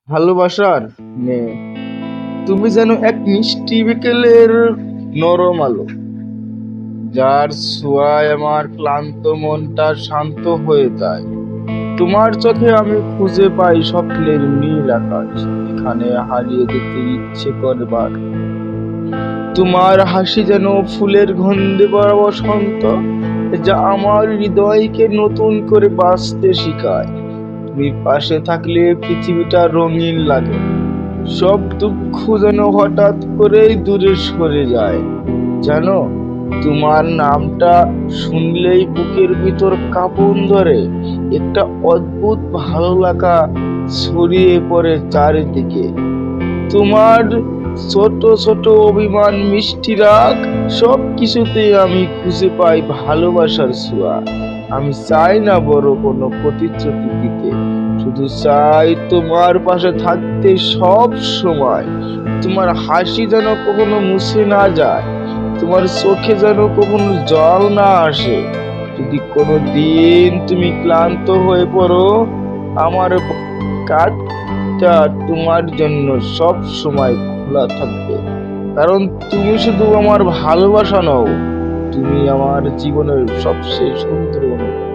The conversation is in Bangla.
ভালোবাসার মেয়ে, তুমি যেন এক মিষ্টি বিকেলের নরম আলো, যার ছোঁয়ায় আমার ক্লান্ত মনটা শান্ত হয়ে যায়। তোমার চোখে আমি খুঁজে পাই স্বপ্নের নীল আকাশ, এখানে হারিয়ে যেতে ইচ্ছে করে বার। তোমার হাসি যেন ফুলের গন্ধে ভরা বসন্ত, যা আমার হৃদয়কে নতুন করে বাঁচতে শিখায়। তুমি পাশে থাকলে পৃথিবীটা রঙিন লাগে, সব দুঃখ যেন হঠাৎ করেই দূরে সরে যায়। জানো, তোমার নামটা শুনলেই বুকের ভিতর কাঁপন ধরে, একটা অদ্ভুত ভালো লাগা ছড়িয়ে পড়ে চারিদিকে। তোমার ছোট ছোট অভিমান, মিষ্টি রাগ, সব কিছুতেই আমি খুঁজে পাই ভালোবাসার ছোঁয়া। আমি চাই না বড় কোনো প্রতিশ্রুতি দিতে, শুধু চাই তোমার পাশে থাকতে সব সময়। তোমার হাসি যেন কখনো মুছে না যায়, তোমার চোখে যেন কখনো জল না আসে। যদি কোনো দিন তুমি ক্লান্ত হয়ে পড়ো, আমার কাঁধটা তোমার জন্য সব সময় খোলা থাকবে। কারণ তুমি শুধু আমার ভালোবাসা নও, তুমি আমার জীবনের সবচেয়ে সুন্দর অনুভূতি।